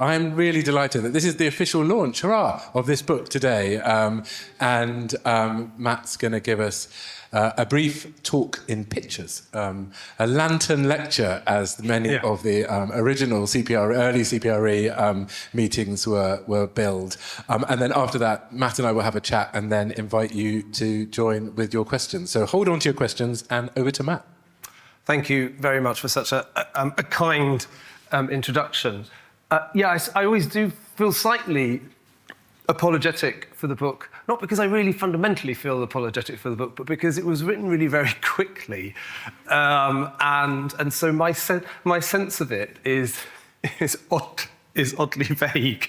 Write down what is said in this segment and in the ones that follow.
I'm really delighted that this is the official launch, hurrah, of this book today. Matt's going to give us a brief talk in pictures, a lantern lecture, as many of the original early CPRE meetings were billed. And then after that, Matt and I will have a chat and then invite you to join with your questions. So hold on to your questions and over to Matt. Thank you very much for such a kind introduction. I always do feel slightly apologetic for the book, not because I really fundamentally feel apologetic for the book, but because it was written really very quickly. And so my sense of it is oddly vague.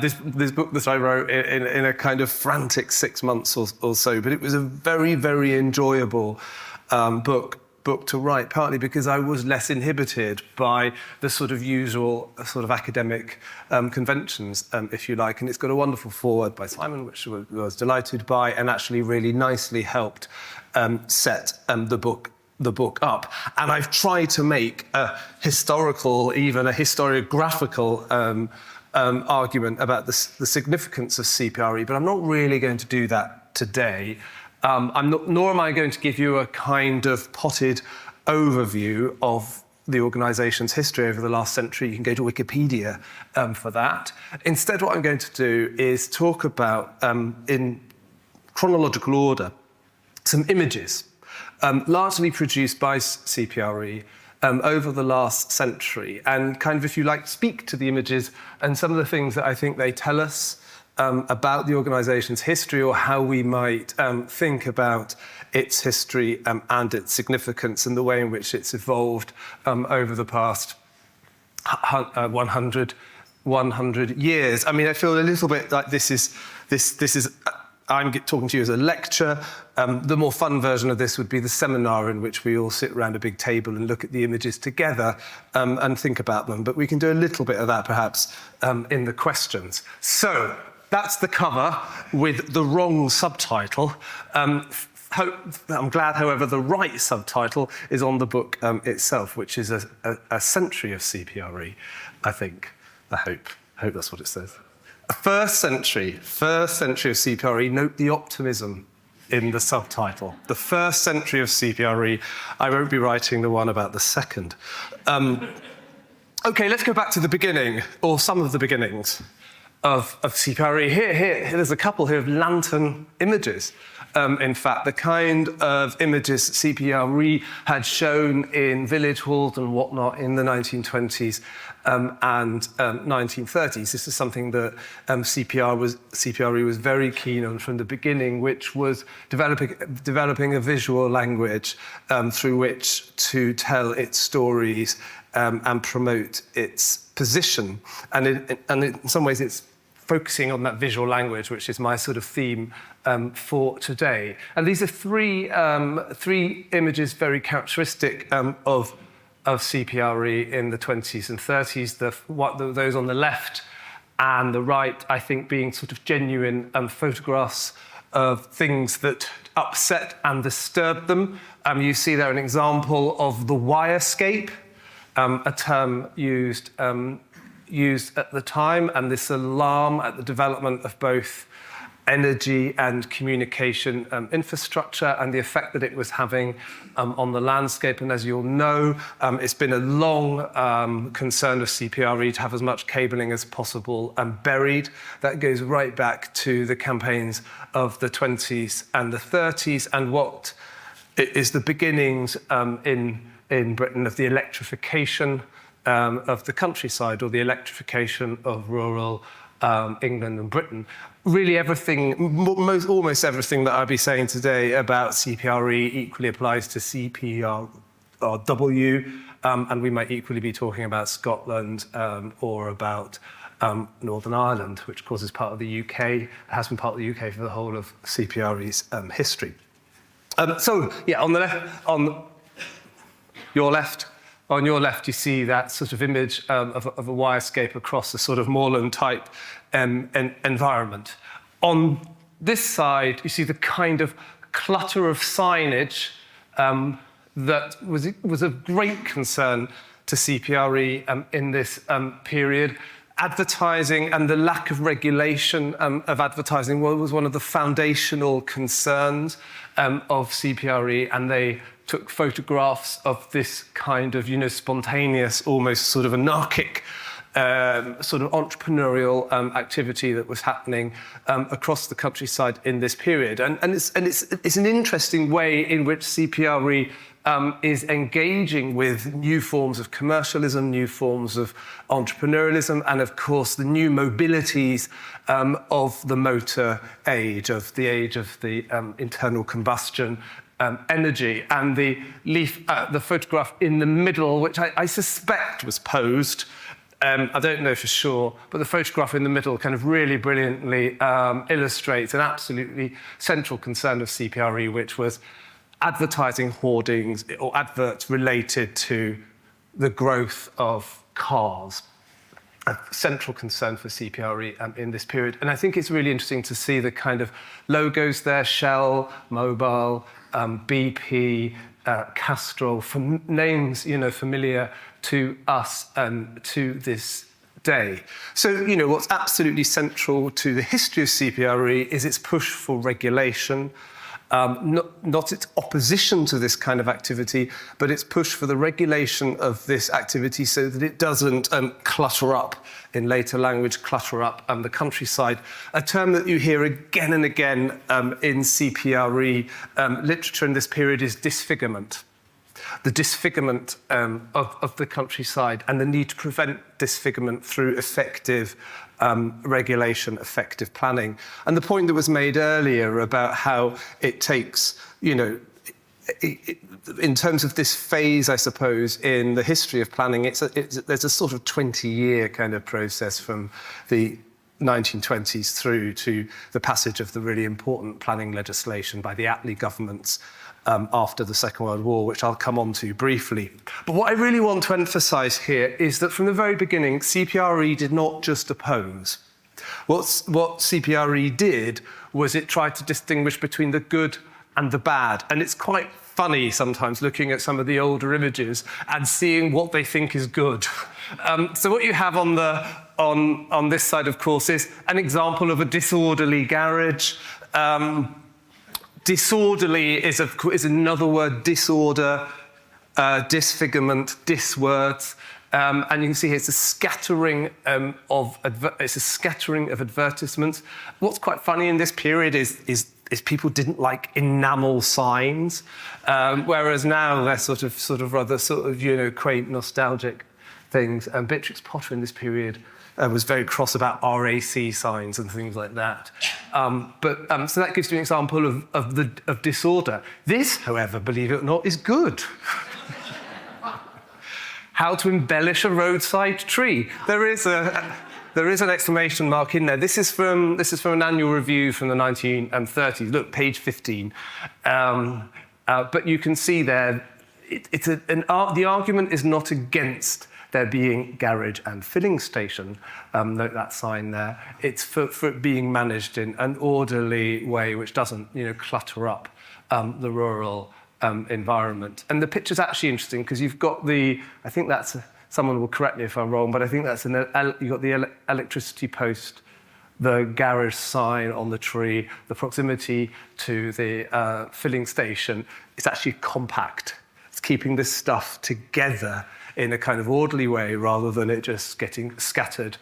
This book that I wrote in a kind of frantic 6 months or so, but it was a very, very enjoyable book to write, partly because I was less inhibited by the sort of usual sort of academic conventions, if you like. And it's got a wonderful foreword by Simon, which I was delighted by, and actually really nicely helped set the book up. And I've tried to make a historical, even a historiographical argument about the significance of CPRE, but I'm not really going to do that today. Nor am I going to give you a kind of potted overview of the organisation's history over the last century. You can go to Wikipedia for that. Instead, what I'm going to do is talk about, in chronological order, some images, largely produced by CPRE over the last century, and kind of, if you like, speak to the images and some of the things that I think they tell us about the organisation's history, or how we might think about its history and its significance, and the way in which it's evolved over the past 100 years. I mean, I feel a little bit like this is I'm talking to you as a lecture. The more fun version of this would be the seminar, in which we all sit around a big table and look at the images together and think about them. But we can do a little bit of that, perhaps, in the questions. So that's the cover with the wrong subtitle. I'm glad, however, the right subtitle is on the book itself, which is a century of CPRE, I think. I hope that's what it says. First century of CPRE. Note the optimism in the subtitle. The first century of CPRE. I won't be writing the one about the second. Okay, let's go back to the beginning, or some of the beginnings of CPRE. Here, there's a couple here of lantern images. In fact, the kind of images that CPRE had shown in village halls and whatnot in the 1920s and 1930s. This is something that CPRE was very keen on from the beginning, which was developing a visual language through which to tell its stories and promote its position. And in some ways, it's focusing on that visual language, which is my sort of theme for today. And these are three images very characteristic of CPRE in the 20s and 30s. Those on the left and the right, I think, being sort of genuine photographs of things that upset and disturbed them. You see there an example of the wirescape, a term used at the time, and this alarm at the development of both energy and communication infrastructure, and the effect that it was having on the landscape. And as you'll know, it's been a long concern of CPRE to have as much cabling as possible buried. That goes right back to the campaigns of the 20s and the 30s, and what is the beginnings in Britain of the electrification of the countryside, or the electrification of rural England and Britain. Really everything, almost everything that I'll be saying today about CPRE equally applies to CPRW, and we might equally be talking about Scotland or about Northern Ireland, which of course is part of the UK, has been part of the UK for the whole of CPRE's history. So, yeah, on your left, you see that sort of image of a wirescape across a sort of moorland-type environment. On this side, you see the kind of clutter of signage that was of great concern to CPRE in this period. advertising and the lack of regulation of advertising was one of the foundational concerns of CPRE, and they took photographs of this kind of, spontaneous, almost sort of anarchic sort of entrepreneurial activity that was happening across the countryside in this period. And it's an interesting way in which CPRE is engaging with new forms of commercialism, new forms of entrepreneurialism, and of course the new mobilities of the motor age, of the internal combustion energy. And the photograph in the middle, which I suspect was posed, I don't know for sure, but the photograph in the middle kind of really brilliantly illustrates an absolutely central concern of CPRE, which was advertising hoardings or adverts related to the growth of cars. A central concern for CPRE in this period. And I think it's really interesting to see the kind of logos there: Shell, Mobil, BP, Castrol, names familiar to us and to this day. So, what's absolutely central to the history of CPRE is its push for regulation, not its opposition to this kind of activity, but its push for the regulation of this activity so that it doesn't clutter up, in later language, clutter up the countryside. A term that you hear again and again in CPRE literature in this period is disfigurement. The disfigurement of the countryside, and the need to prevent disfigurement through effective regulation, effective planning. And the point that was made earlier about how it takes, in terms of this phase, I suppose, in the history of planning, there's a sort of 20-year kind of process from the 1920s through to the passage of the really important planning legislation by the Attlee governments after the Second World War, which I'll come on to briefly. But what I really want to emphasise here is that from the very beginning, CPRE did not just oppose. What CPRE did was it tried to distinguish between the good and the bad. And it's quite funny sometimes looking at some of the older images and seeing what they think is good. So what you have on this side, of course, is an example of a disorderly garage. Disorderly is another word: disorder, disfigurement, diswords, and you can see here it's a scattering of advertisements. What's quite funny in this period is people didn't like enamel signs, whereas now they're sort of rather quaint, nostalgic things. And Beatrix Potter in this period was very cross about RAC signs and things like that. So that gives you an example of disorder. This, however, believe it or not, is good. How to embellish a roadside tree. There is an exclamation mark in there. This is from an annual review from the 1930s. Look, page 15. But you can see there, the argument is not against there being garage and filling station. Note that sign there. It's for it being managed in an orderly way, which doesn't, clutter up the rural environment. And the picture's actually interesting because you've got I think that's someone will correct me if I'm wrong, but I think that's you've got the electricity post, the garage sign on the tree, the proximity to the filling station. It's actually compact. It's keeping this stuff together in a kind of orderly way rather than it just getting scattered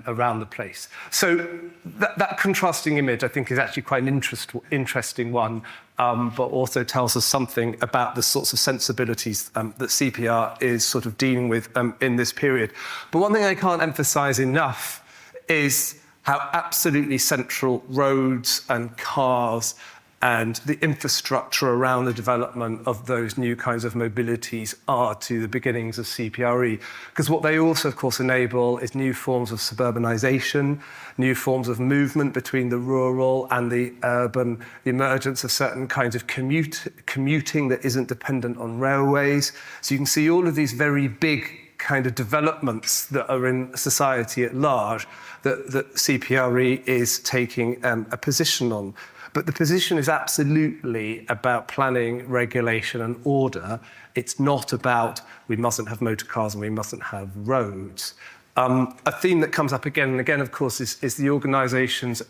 around the place. So that contrasting image, I think, is actually quite an interesting one, but also tells us something about the sorts of sensibilities that CPR is sort of dealing with in this period. But one thing I can't emphasise enough is how absolutely central roads and cars and the infrastructure around the development of those new kinds of mobilities are to the beginnings of CPRE. Because what they also, of course, enable is new forms of suburbanization, new forms of movement between the rural and the urban, the emergence of certain kinds of commuting that isn't dependent on railways. So you can see all of these very big kind of developments that are in society at large that CPRE is taking a position on. But the position is absolutely about planning, regulation, and order. It's not about we mustn't have motor cars and we mustn't have roads. A theme that comes up again and again, of course, is the organisation's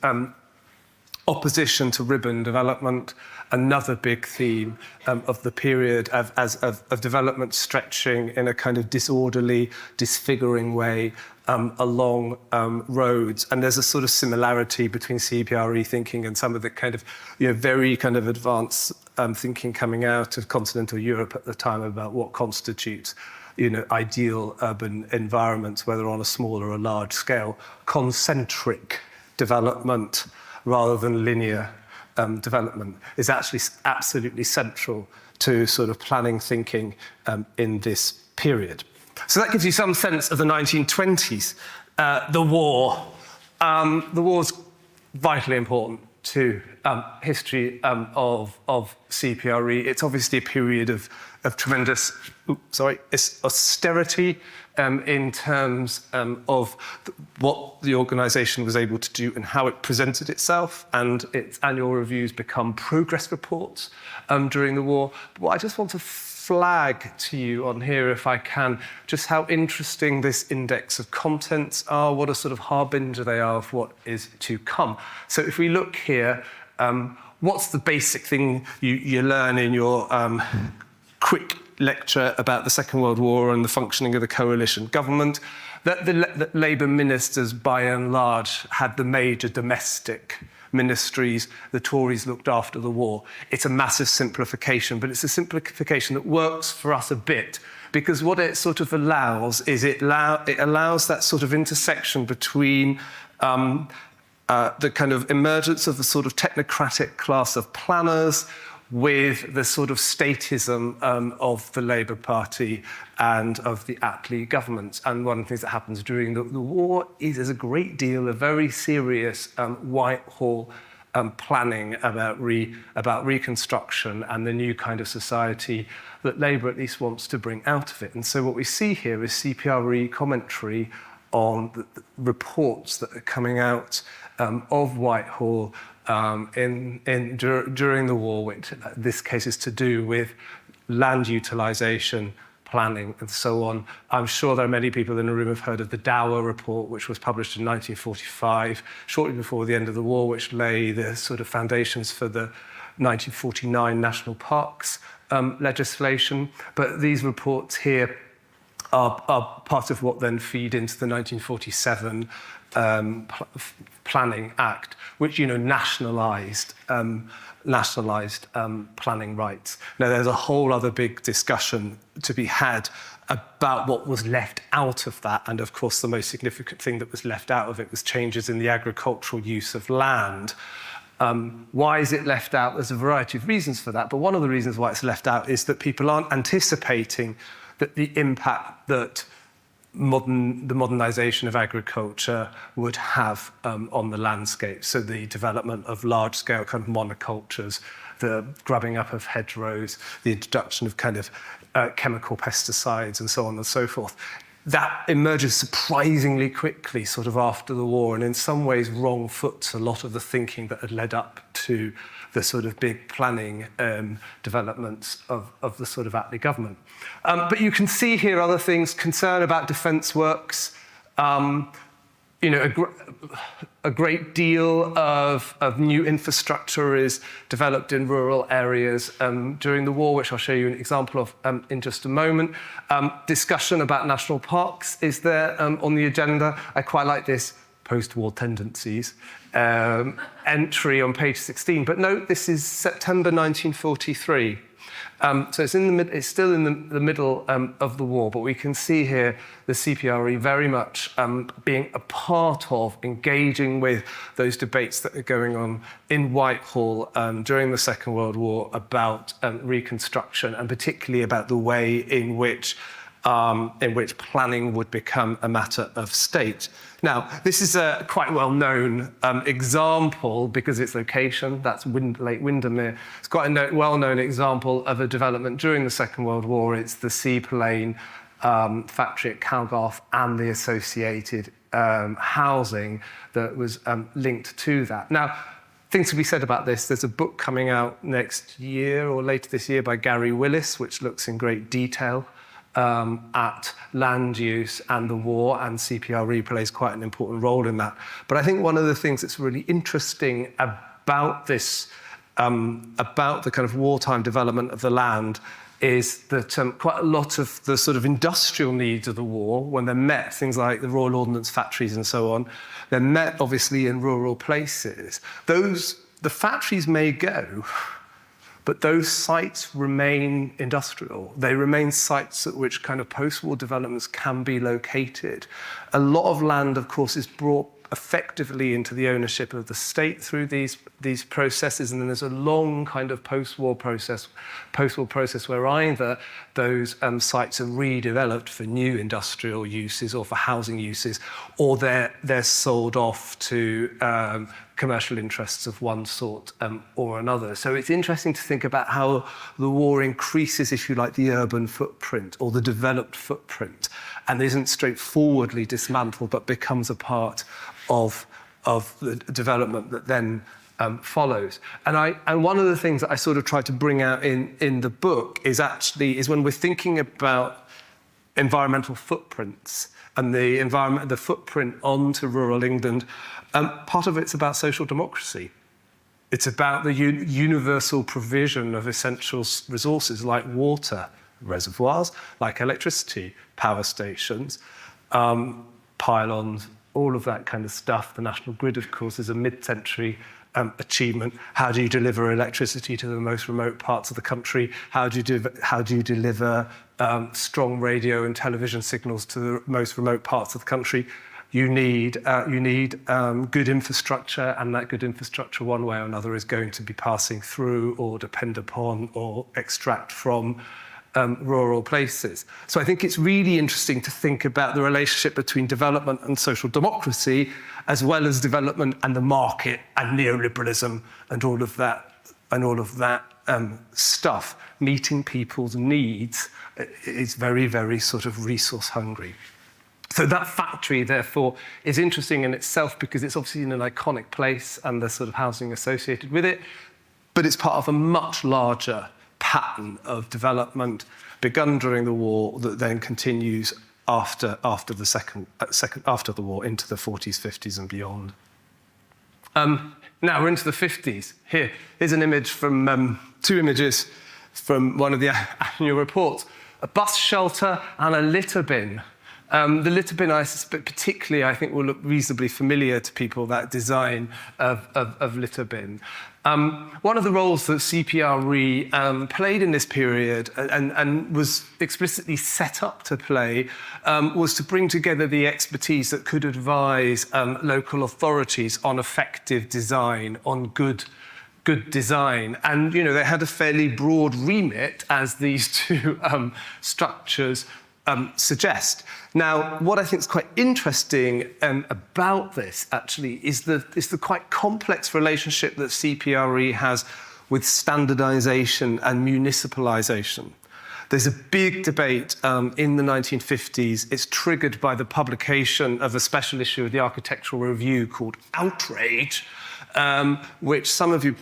opposition to ribbon development, another big theme of the period of development stretching in a kind of disorderly, disfiguring way along roads. And there's a sort of similarity between CPRE thinking and some of the kind of, very kind of advanced thinking coming out of continental Europe at the time about what constitutes ideal urban environments, whether on a small or a large scale, concentric development rather than linear development is actually absolutely central to sort of planning thinking in this period. So that gives you some sense of the 1920s. The war. The war's vitally important to history of CPRE. It's obviously a period of tremendous austerity in terms of what the organisation was able to do and how it presented itself, and its annual reviews become progress reports during the war. But I just want to flag to you on here, if I can, just how interesting this index of contents are, what a sort of harbinger they are of what is to come. So if we look here, what's the basic thing you learn in your quick lecture about the Second World War and the functioning of the coalition government? That the Labour ministers, by and large, had the major domestic ministries. The Tories looked after the war. It's a massive simplification, but it's a simplification that works for us a bit, because what it sort of allows is it allows that sort of intersection between the kind of emergence of the sort of technocratic class of planners with the sort of statism of the Labour Party and of the Attlee government. And one of the things that happens during the war is there's a great deal of very serious Whitehall planning about reconstruction and the new kind of society that Labour at least wants to bring out of it. And so what we see here is CPRE commentary on the reports that are coming out of Whitehall during the war, which in this case is to do with land utilisation, planning, and so on. I'm sure there are many people in the room who have heard of the Dower Report, which was published in 1945, shortly before the end of the war, which lay the sort of foundations for the 1949 National Parks legislation. But these reports here are part of what then feed into the 1947 Planning Act, which nationalised planning rights. Now, there's a whole other big discussion to be had about what was left out of that, and of course the most significant thing that was left out of it was changes in the agricultural use of land. Why is it left out? There's a variety of reasons for that, but one of the reasons why it's left out is that people aren't anticipating that the impact that the modernisation of agriculture would have on the landscape. So the development of large-scale kind of monocultures, the grubbing up of hedgerows, the introduction of kind of chemical pesticides and so on and so forth. That emerges surprisingly quickly sort of after the war, and in some ways wrong foots a lot of the thinking that had led up to the sort of big planning developments of the sort of Attlee government. But you can see here other things, concern about defence works, a great deal of new infrastructure is developed in rural areas during the war, which I'll show you an example of in just a moment. Discussion about national parks is there on the agenda. I quite like this post-war tendencies entry on page 16. But note, this is September 1943. So it's still in the middle of the war, but we can see here the CPRE very much being a part of engaging with those debates that are going on in Whitehall during the Second World War about reconstruction, and particularly about the way in which planning would become a matter of state. Now, this is a quite well-known example because its location, that's Lake Windermere. It's quite a well-known example of a development during the Second World War. It's the seaplane factory at Calgarth and the associated housing that was linked to that. Now, things to be said about this. There's a book coming out next year or later this year by Gary Willis, which looks in great detail at land use and the war, and CPRE plays quite an important role in that. But I think one of the things that's really interesting about this, about the kind of wartime development of the land, is that quite a lot of the sort of industrial needs of the war, when they're met, things like the Royal Ordnance factories and so on, they're met obviously in rural places. The factories may go, but those sites remain industrial. They remain sites at which kind of post-war developments can be located. A lot of land, of course, is brought effectively into the ownership of the state through these processes, and then there's a long kind of post-war process where either those sites are redeveloped for new industrial uses or for housing uses, or they're sold off to commercial interests of one sort or another. So it's interesting to think about how the war increases, if you like, the urban footprint or the developed footprint, and isn't straightforwardly dismantled, but becomes a part of the development that then follows. And one of the things that I sort of try to bring out in the book is when we're thinking about environmental footprints and the footprint onto rural England, part of it's about social democracy. It's about the universal provision of essential resources like water, reservoirs, like electricity, power stations, pylons, all of that kind of stuff. The national grid, of course, is a mid-century achievement. How do you deliver electricity to the most remote parts of the country? How do you deliver strong radio and television signals to the most remote parts of the country? You need good infrastructure, and that good infrastructure, one way or another, is going to be passing through or depend upon or extract from rural places. So I think it's really interesting to think about the relationship between development and social democracy, as well as development and the market and neoliberalism and all of that stuff. Meeting people's needs is very, very sort of resource hungry. So that factory, therefore, is interesting in itself because it's obviously in an iconic place and there's sort of housing associated with it, but it's part of a much larger pattern of development begun during the war that then continues after the war into the 40s, 50s, and beyond. Now we're into the 50s. Here's an image from two images from one of the annual reports: a bus shelter and a litter bin. The litter bin, I suspect, particularly, I think, will look reasonably familiar to people, that design of litter bin. One of the roles that CPRE played in this period and was explicitly set up to play was to bring together the expertise that could advise local authorities on effective design, on good design. And, you know, they had a fairly broad remit, as these two structures suggest. Now, what I think is quite interesting about this, actually, is the quite complex relationship that CPRE has with standardization and municipalization. There's a big debate in the 1950s. It's triggered by the publication of a special issue of the Architectural Review called Outrage, which some of you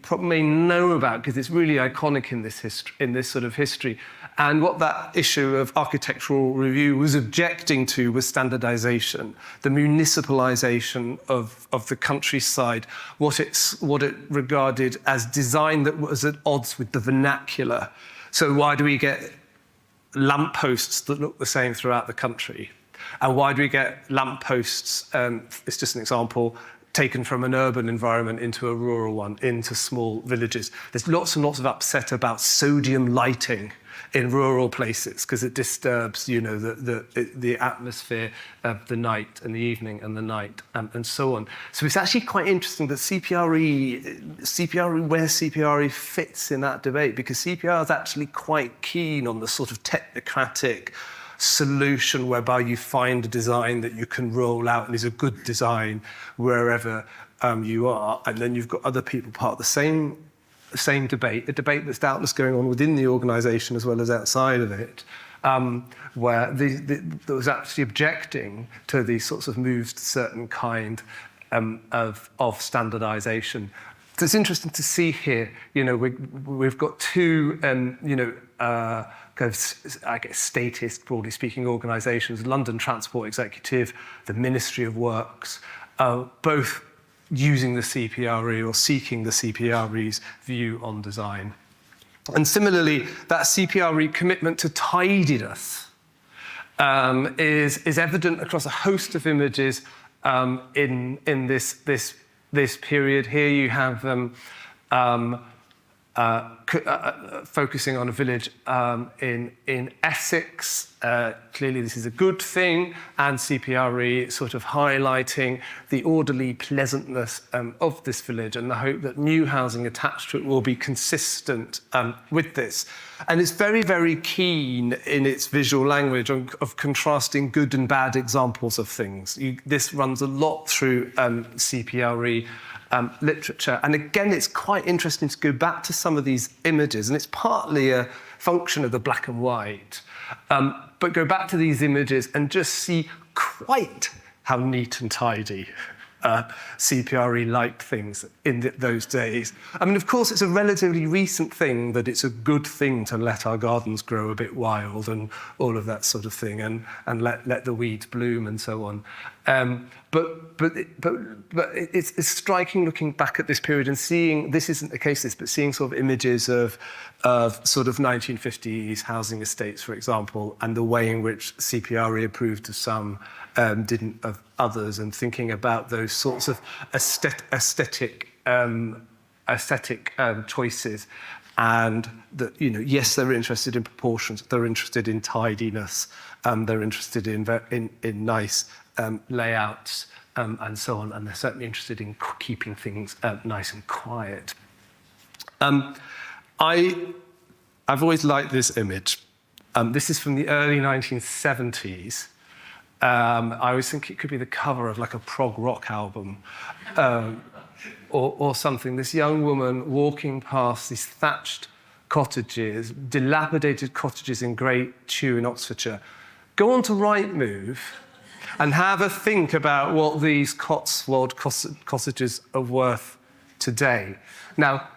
probably know about because it's really iconic in this sort of history. And what that issue of Architectural Review was objecting to was standardization, the municipalization of the countryside, what it regarded as design that was at odds with the vernacular. So why do we get lampposts that look the same throughout the country? And why do we get lampposts, it's just an example, taken from an urban environment into a rural one, into small villages? There's lots and lots of upset about sodium lighting in rural places because it disturbs, you know, the atmosphere of the night and the evening and the night and so on. So it's actually quite interesting that where CPRE fits in that debate, because CPR is actually quite keen on the sort of technocratic solution whereby you find a design that you can roll out and is a good design wherever you are, and then you've got other people part of the same debate, a debate that's doubtless going on within the organisation as well as outside of it, where that was actually objecting to these sorts of moves to certain kind of standardisation. So it's interesting to see here, we've got two, kind of, I guess, statist, broadly speaking, organisations, London Transport Executive, the Ministry of Works, both using the CPRE or seeking the CPRE's view on design. And similarly, that CPRE commitment to tidiness is evident across a host of images in this period. Here you have focusing on a village in Essex. Clearly this is a good thing, and CPRE sort of highlighting the orderly pleasantness of this village and the hope that new housing attached to it will be consistent with this. And it's very, very keen in its visual language of contrasting good and bad examples of things. This runs a lot through CPRE literature. And again, it's quite interesting to go back to some of these images, and it's partly a function of the black and white, but go back to these images and just see quite how neat and tidy CPRE-like things in those days. I mean, of course, it's a relatively recent thing that it's a good thing to let our gardens grow a bit wild and all of that sort of thing, and let the weeds bloom and so on. But it's striking looking back at this period and seeing, this isn't the case, but seeing sort of images of sort of 1950s housing estates, for example, and the way in which CPRE approved of some, didn't of others, and thinking about those sorts of aesthetic choices. And that, yes, they're interested in proportions, they're interested in tidiness, they're interested in nice layouts, and so on, and they're certainly interested in keeping things nice and quiet. I've always liked this image. This is from the early 1970s. I always think it could be the cover of like a prog rock album or something. This young woman walking past these thatched cottages, dilapidated cottages in Great Chew in Oxfordshire. Go on to Rightmove and have a think about what these Cotswold cottages are worth today. Now,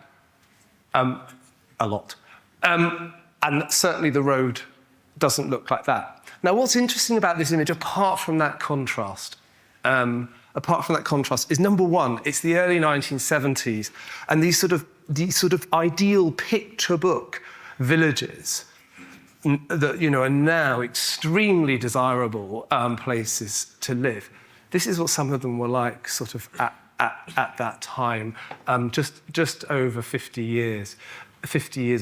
a lot. And certainly the road doesn't look like that. Now, what's interesting about this image, apart from that contrast, is number one, it's the early 1970s, and these sort of ideal picture book villages that are now extremely desirable places to live. This is what some of them were like, sort of at that time, just over 50 years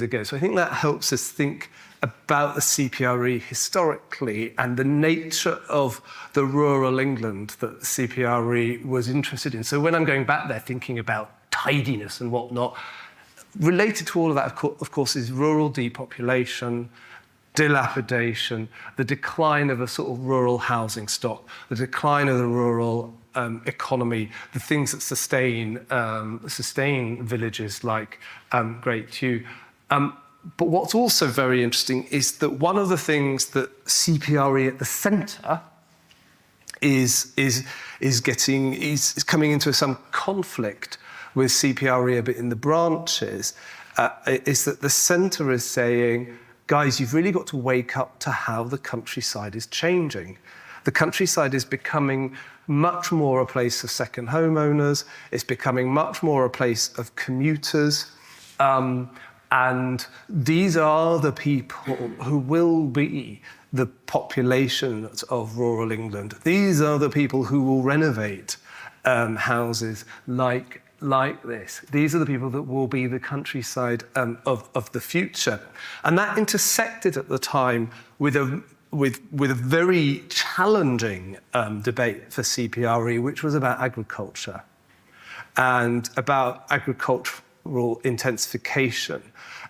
ago. So I think that helps us think about the CPRE historically and the nature of the rural England that CPRE was interested in. So when I'm going back there thinking about tidiness and whatnot, related to all of that, of course, is rural depopulation, dilapidation, the decline of a sort of rural housing stock, the decline of the rural economy, the things that sustain villages like Great Chew. But what's also very interesting is that one of the things that CPRE at the centre is coming into some conflict with CPRE a bit in the branches, is that the centre is saying, guys, you've really got to wake up to how the countryside is changing. The countryside is becoming much more a place of second homeowners. It's becoming much more a place of commuters. And these are the people who will be the population of rural England. These are the people who will renovate houses like this. These are the people that will be the countryside of the future. And that intersected at the time with a very challenging debate for CPRE, which was about agriculture and about agricultural intensification,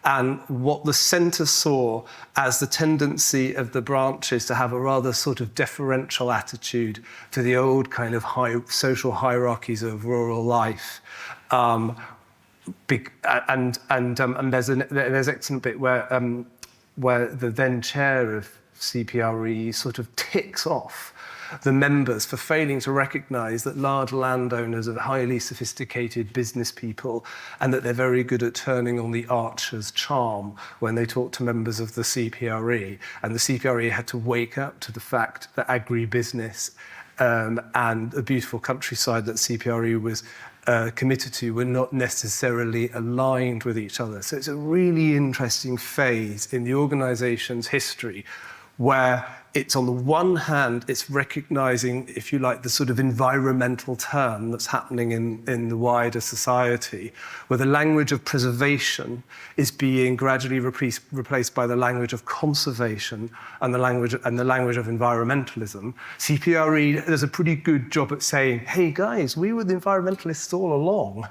and what the centre saw as the tendency of the branches to have a rather sort of deferential attitude to the old kind of social hierarchies of rural life. And there's an excellent bit where the then chair of CPRE sort of ticks off the members for failing to recognise that large landowners are highly sophisticated business people and that they're very good at turning on the archer's charm when they talk to members of the CPRE. And the CPRE had to wake up to the fact that agribusiness and the beautiful countryside that CPRE was committed to were not necessarily aligned with each other. So it's a really interesting phase in the organisation's history where it's on the one hand, it's recognising, if you like, the sort of environmental turn that's happening in the wider society, where the language of preservation is being gradually replaced by the language of conservation and the language of environmentalism. CPRE does a pretty good job at saying, hey guys, we were the environmentalists all along.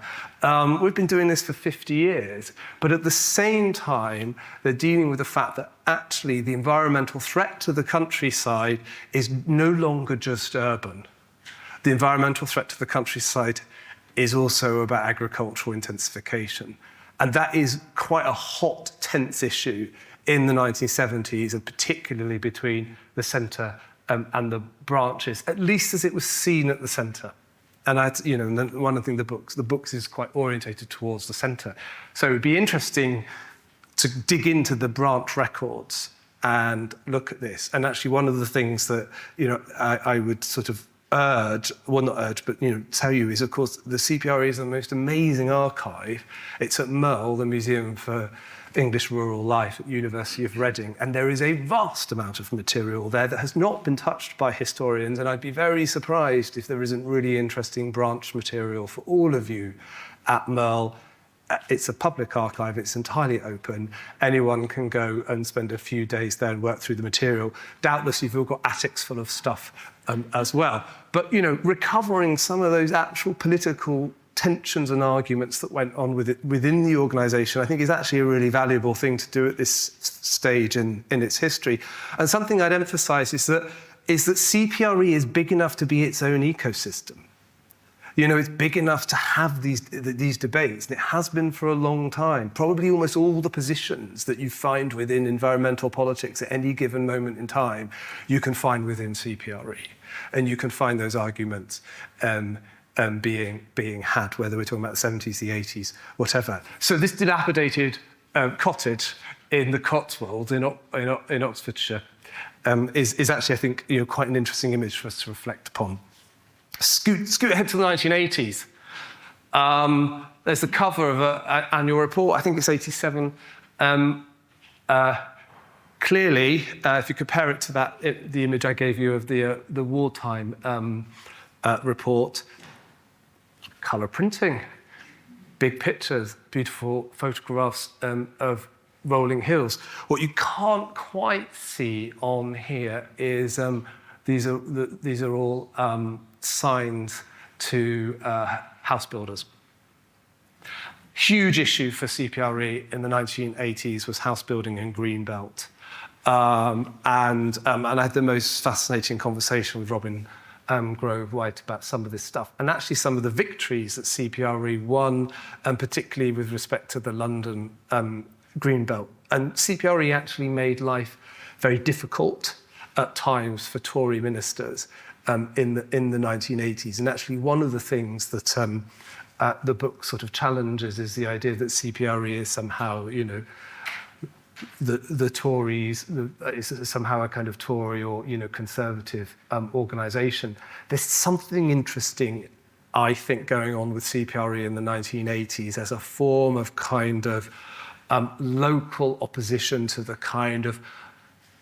We've been doing this for 50 years. But at the same time, they're dealing with the fact that actually the environmental threat to the countryside is no longer just urban. The environmental threat to the countryside is also about agricultural intensification. And that is quite a hot, tense issue in the 1970s, and particularly between the centre and the branches, at least as it was seen at the centre. And one of the books is quite orientated towards the centre. So it would be interesting to dig into the branch records and look at this. And actually, one of the things that I would sort of urge, well, not urge, but tell you is, of course, the CPRE is the most amazing archive. It's at Merle, the Museum for English Rural Life at University of Reading, and there is a vast amount of material there that has not been touched by historians, and I'd be very surprised if there isn't really interesting branch material for all of you at Merle. It's a public archive, it's entirely open. Anyone can go and spend a few days there and work through the material. Doubtless you've all got attics full of stuff as well. But, recovering some of those actual political tensions and arguments that went on within the organisation, I think is actually a really valuable thing to do at this stage in its history. And something I'd emphasise is that CPRE is big enough to be its own ecosystem. It's big enough to have these debates, and it has been for a long time. Probably almost all the positions that you find within environmental politics at any given moment in time, you can find within CPRE. And you can find those arguments being had, whether we're talking about the 70s, the 80s, whatever. So this dilapidated cottage in the Cotswolds in Oxfordshire is actually, I think, quite an interesting image for us to reflect upon. Scoot ahead to the 1980s. There's the cover of an annual report. I think it's 87. Clearly, if you compare it to the image I gave you of the Wartime report, colour printing, big pictures, beautiful photographs of rolling hills. What you can't quite see on here is these are all signs to house builders. Huge issue for CPRE in the 1980s was house building in Greenbelt. And I had the most fascinating conversation with Robin Grove White about some of this stuff, and actually some of the victories that CPRE won, and particularly with respect to the London Greenbelt. And CPRE actually made life very difficult at times for Tory ministers in the 1980s. And actually one of the things that the book sort of challenges is the idea that CPRE is somehow, the Tories is somehow a kind of Tory or conservative organisation. There's something interesting, I think, going on with CPRE in the 1980s as a form of kind of local opposition to the kind of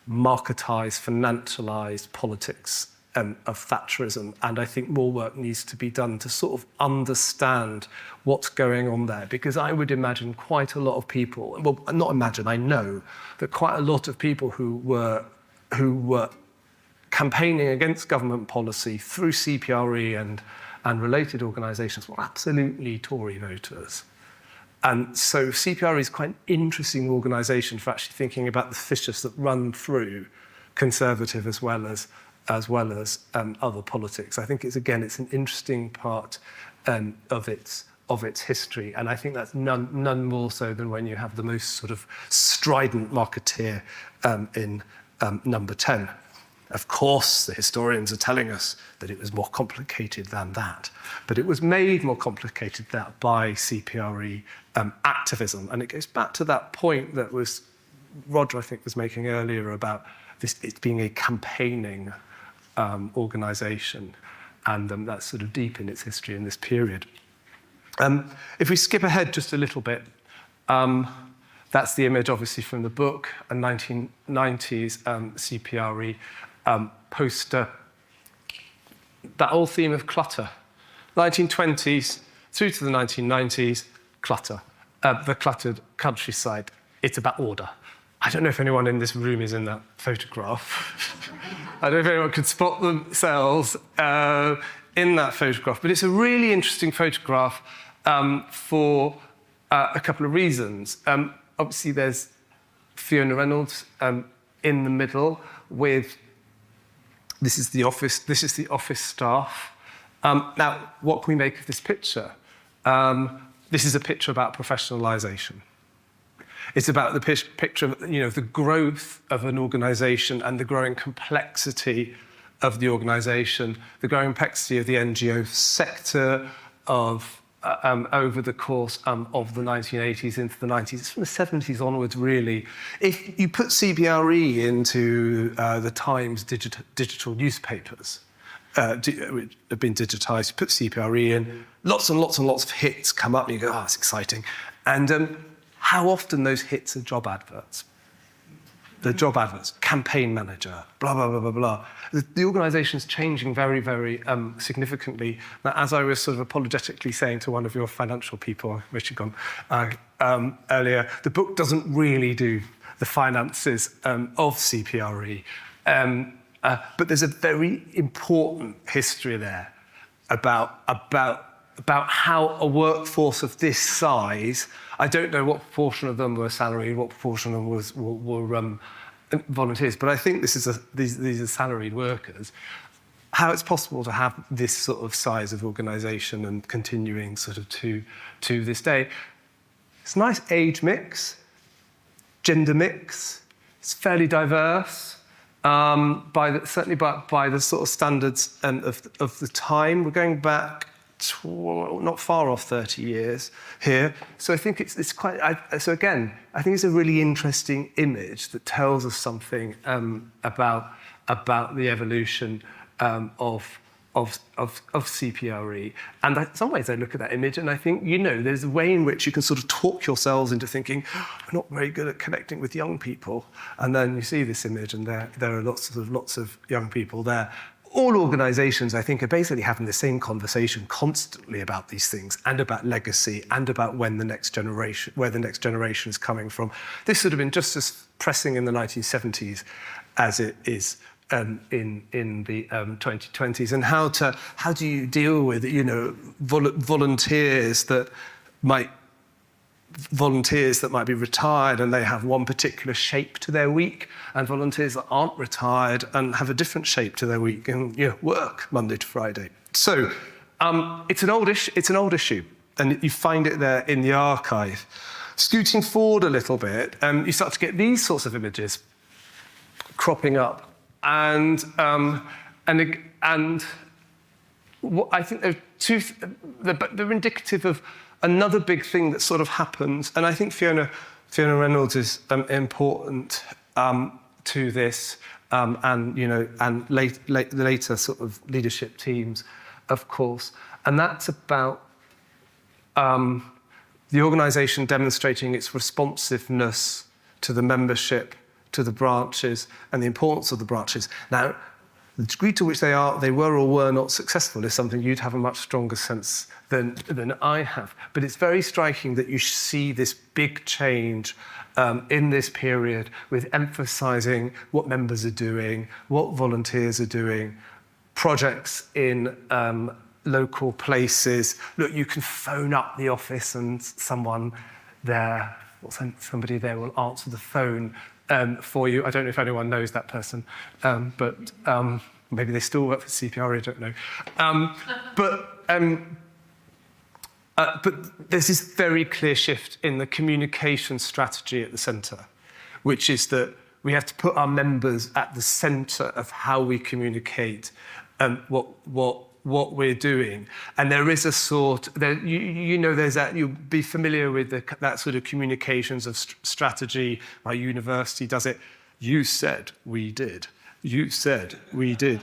marketised, financialised politics of Thatcherism. And I think more work needs to be done to sort of understand what's going on there. Because I would imagine quite a lot of people, well, not imagine, I know that quite a lot of people who were campaigning against government policy through CPRE and related organisations were absolutely Tory voters. And so CPRE is quite an interesting organisation for actually thinking about the fissures that run through conservative as well as other politics. I think it's an interesting part of its history, and I think that's none more so than when you have the most sort of strident marketeer in Number 10. Of course, the historians are telling us that it was more complicated than that, but it was made more complicated that by CPRE activism. And it goes back to that point that was Roger, I think, was making earlier about this, it being a campaigning organisation, and that's sort of deep in its history in this period. If we skip ahead just a little bit, that's the image, obviously, from the book, a 1990s CPRE poster. That whole theme of clutter. 1920s through to the 1990s, clutter. The cluttered countryside. It's about order. I don't know if anyone in this room is in that photograph. I don't know if anyone could spot themselves in that photograph, but it's a really interesting photograph for a couple of reasons. Obviously, there's Fiona Reynolds in the middle with, this is the office staff. Now, what can we make of this picture? This is a picture about professionalization. It's about the picture of, the growth of an organisation and the growing complexity of the organisation, the growing complexity of the NGO sector over the course of the 1980s into the 90s. It's from the 70s onwards, really. If you put CPRE into the Times digital newspapers, which have been digitised, you put CPRE in, lots and lots and lots of hits come up, and you go, oh, that's exciting. And how often those hits are job adverts. The job adverts, campaign manager, blah, blah, blah, blah, blah. The organisation's changing very, very significantly. Now, as I was sort of apologetically saying to one of your financial people, Richard Gone, earlier, the book doesn't really do the finances of CPRE. But there's a very important history there about how a workforce of this size, I don't know what proportion of them were salaried, what proportion of them were volunteers, but I think these are salaried workers, how it's possible to have this sort of size of organisation and continuing sort of to this day. It's a nice age mix, gender mix, it's fairly diverse. Certainly by the sort of standards of the time. We're going back not far off 30 years here. So I think it's quite. So again, I think it's a really interesting image that tells us something about the evolution of CPRE. And in some ways I look at that image and I think, there's a way in which you can sort of talk yourselves into thinking, I'm not very good at connecting with young people. And then you see this image and there are lots of young people there. All organisations, I think, are basically having the same conversation constantly about these things and about legacy and about where the next generation is coming from. This would have been just as pressing in the 1970s as it is in the 2020s, and how do you deal with volunteers that might be retired and they have one particular shape to their week, and volunteers that aren't retired and have a different shape to their week and work Monday to Friday. So it's an old issue, and you find it there in the archive. Scooting forward a little bit, you start to get these sorts of images cropping up. And what I think they're indicative of another big thing that sort of happens, and I think Fiona Reynolds is important to this, and later sort of leadership teams, of course, and that's about the organisation demonstrating its responsiveness to the membership, to the branches, and the importance of the branches. Now, the degree to which they were or were not successful is something you'd have a much stronger sense than I have. But it's very striking that you see this big change in this period, with emphasising what members are doing, what volunteers are doing, projects in local places. Look, you can phone up the office and somebody there will answer the phone for you. I don't know if anyone knows that person, but maybe they still work for CPRE, I don't know. But there's this very clear shift in the communication strategy at the centre, which is that we have to put our members at the centre of how we communicate what we're doing. And there is a sort, there's that, you'll be familiar with that sort of communications of strategy. My university does it. You said we did. You said we did.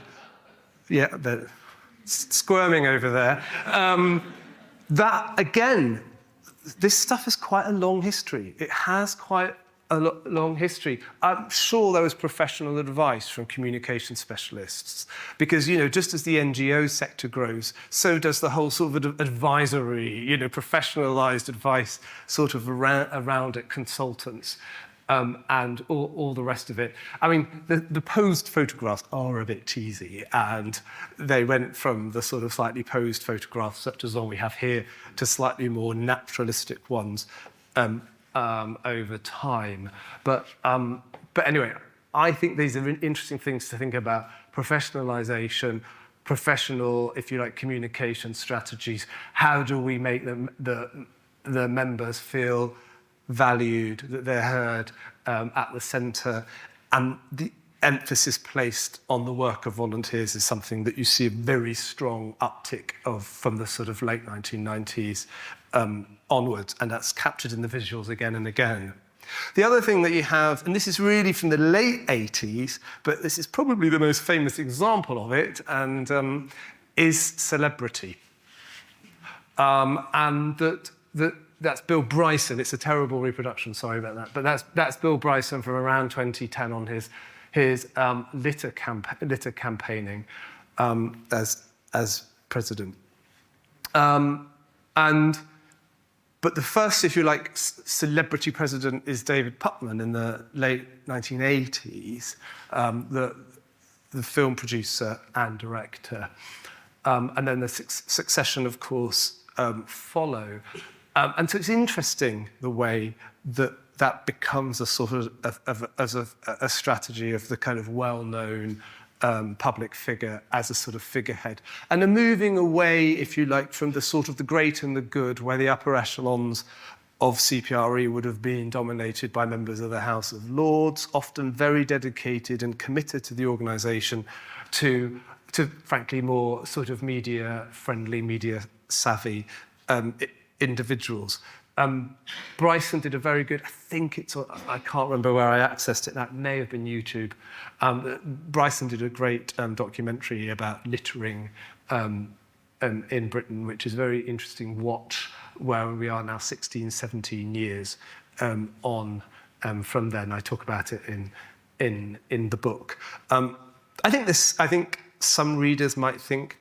Yeah, they're squirming over there. That, again, this stuff has quite a long history. It has quite a long history. I'm sure there was professional advice from communication specialists because, just as the NGO sector grows, so does the whole sort of advisory, professionalized advice sort of around it, consultants. And all the rest of it. I mean, the posed photographs are a bit cheesy, and they went from the sort of slightly posed photographs, such as the one we have here, to slightly more naturalistic ones over time. But anyway, I think these are interesting things to think about. Professionalization, professional, if you like, communication strategies. How do we make the members feel valued, that they're heard at the centre, and the emphasis placed on the work of volunteers is something that you see a very strong uptick of from the sort of late 1990s onwards, and that's captured in the visuals again and again. The other thing that you have, and this is really from the late 80s, but this is probably the most famous example of it, and is celebrity. And that's Bill Bryson. It's a terrible reproduction, sorry about that. But that's Bill Bryson from around 2010 on his litter campaigning as president. But the first, if you like, celebrity president is David Putman in the late 1980s, the film producer and director. And then the succession, of course, follow. And so it's interesting the way that becomes a sort of a strategy of the kind of well-known public figure as a sort of figurehead. And a moving away, if you like, from the sort of the great and the good, where the upper echelons of CPRE would have been dominated by members of the House of Lords, often very dedicated and committed to the organisation, to frankly more sort of media-friendly, media-savvy individuals. Bryson did a very good, I can't remember where I accessed it, that may have been YouTube. Bryson did a great documentary about littering in Britain, which is a very interesting watch, where we are now 16, 17 years on from then. I talk about it in the book. I think some readers might think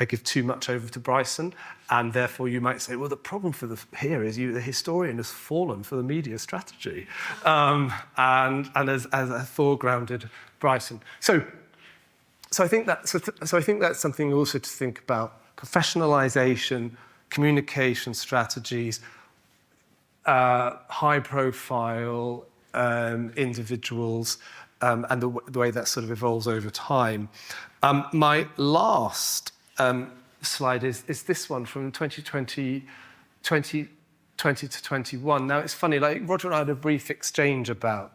I give too much over to Bryson, and therefore you might say, well, the problem here is the historian has fallen for the media strategy, and as a foregrounded Bryson. So I think that's something also to think about: professionalization, communication strategies, high-profile individuals, and the way that sort of evolves over time. My last slide is this one from 2020 to 21. Now, it's funny, like Roger and I had a brief exchange about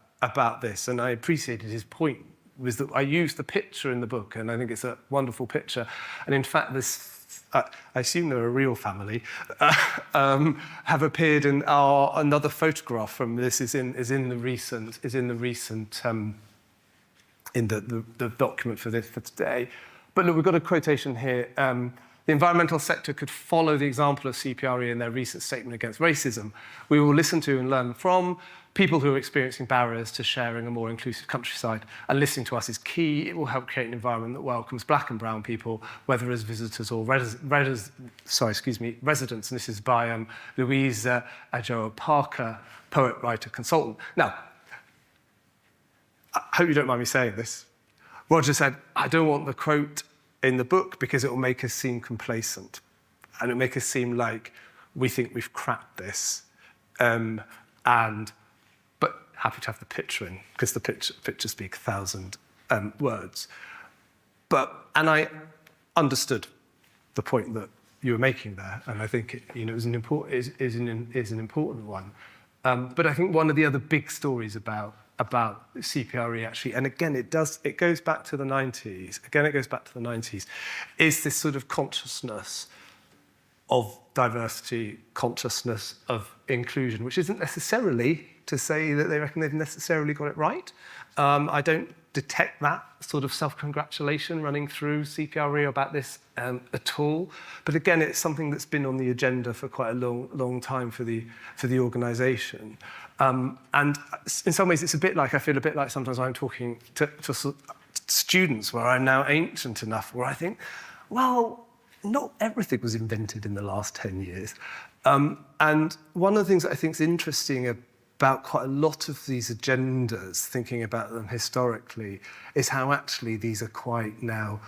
this, and I appreciated his point, was that I used the picture in the book, and I think it's a wonderful picture. And in fact, I assume they're a real family, have appeared in another photograph from this in the document for today. But look, we've got a quotation here. The environmental sector could follow the example of CPRE in their recent statement against racism. We will listen to and learn from people who are experiencing barriers to sharing a more inclusive countryside. And listening to us is key. It will help create an environment that welcomes black and brown people, whether as visitors or residents. And this is by Louise Adjoa Parker, poet, writer, consultant. Now, I hope you don't mind me saying this. Roger said, I don't want the quote in the book because it will make us seem complacent. And it'll make us seem like we think we've cracked this. But happy to have the picture in, because the picture speaks 1,000 words. And I understood the point that you were making there, and I think is an important one. But I think one of the other big stories about CPRE actually, and again it goes back to the 90s. Again, it goes back to the 90s. Is this sort of consciousness of diversity, consciousness of inclusion, which isn't necessarily to say that they reckon they've necessarily got it right. I don't detect that sort of self-congratulation running through CPRE about this at all. But again, it's something that's been on the agenda for quite a long time for the organisation. And in some ways, I feel a bit like sometimes I'm talking to students where I'm now ancient enough where I think, well, not everything was invented in the last 10 years. And one of the things that I think is interesting about quite a lot of these agendas, thinking about them historically, is how actually these are quite now,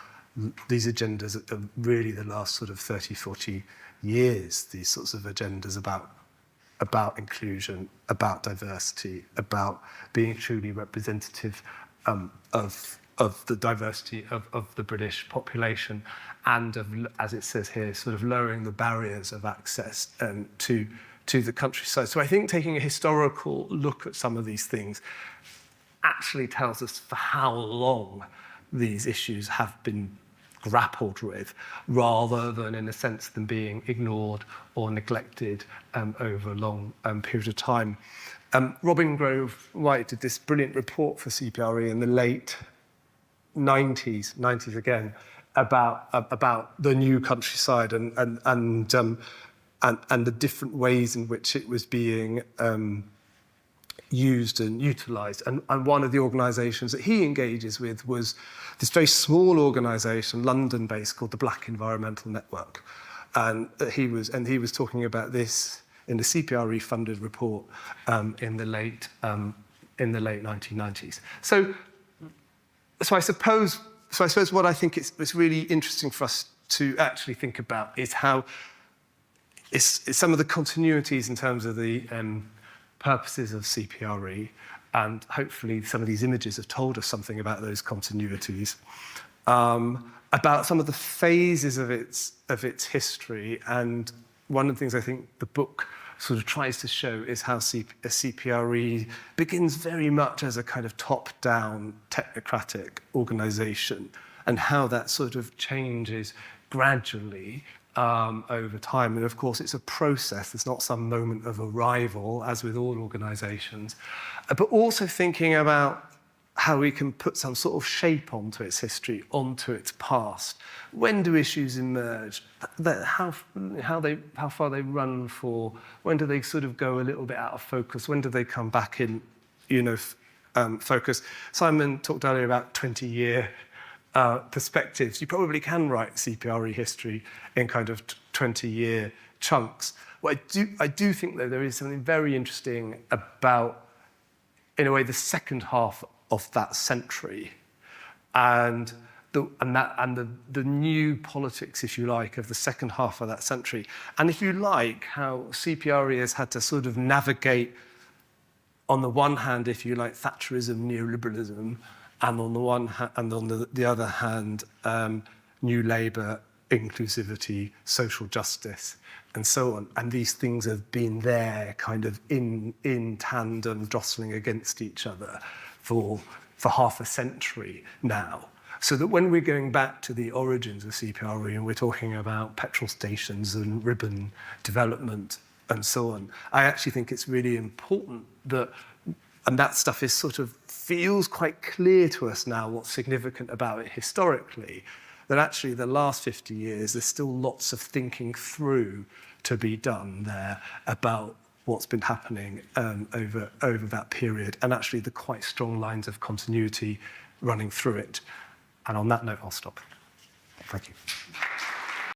these agendas are really the last sort of 30, 40 years, these sorts of agendas about inclusion, about diversity, about being truly representative of the diversity of the British population, and of, as it says here, sort of lowering the barriers of access to the countryside. So I think taking a historical look at some of these things actually tells us for how long these issues have been grappled with, rather than, in a sense, them being ignored or neglected over a long period of time. Robin Grove White did this brilliant report for CPRE in the late 90s again, about the new countryside and the different ways in which it was being used and utilised. And one of the organisations that he engages with was this very small organisation, London-based, called the Black Environmental Network. And he was talking about this in the CPRE-funded report in the late 1990s. So I suppose what I think is really interesting for us to actually think about is how it's some of the continuities in terms of the purposes of CPRE, and hopefully some of these images have told us something about those continuities, about some of the phases of its history. And one of the things I think the book sort of tries to show is how CPRE begins very much as a kind of top-down technocratic organisation, and how that sort of changes gradually over time. And of course, it's a process. It's not some moment of arrival, as with all organisations, but also thinking about how we can put some sort of shape onto its history, onto its past. When do issues emerge? How far they run for? When do they sort of go a little bit out of focus? When do they come back in, focus? Simon talked earlier about 20-year perspectives. You probably can write CPRE history in kind of 20-year chunks. What I do think, though, there is something very interesting about, in a way, the second half of that century, and the new politics, if you like, of the second half of that century. And if you like, how CPRE has had to sort of navigate, on the one hand, if you like, Thatcherism, neoliberalism, and on the one hand, and on the other hand, New Labour, inclusivity, social justice, and so on. And these things have been there, kind of in tandem, jostling against each other for half a century now. So that when we're going back to the origins of CPRE and we're talking about petrol stations and ribbon development and so on, I actually think it's really important that, and that stuff is sort of feels quite clear to us now what's significant about it historically, that actually the last 50 years, there's still lots of thinking through to be done there about what's been happening over that period, and actually the quite strong lines of continuity running through it. And on that note, I'll stop. Thank you.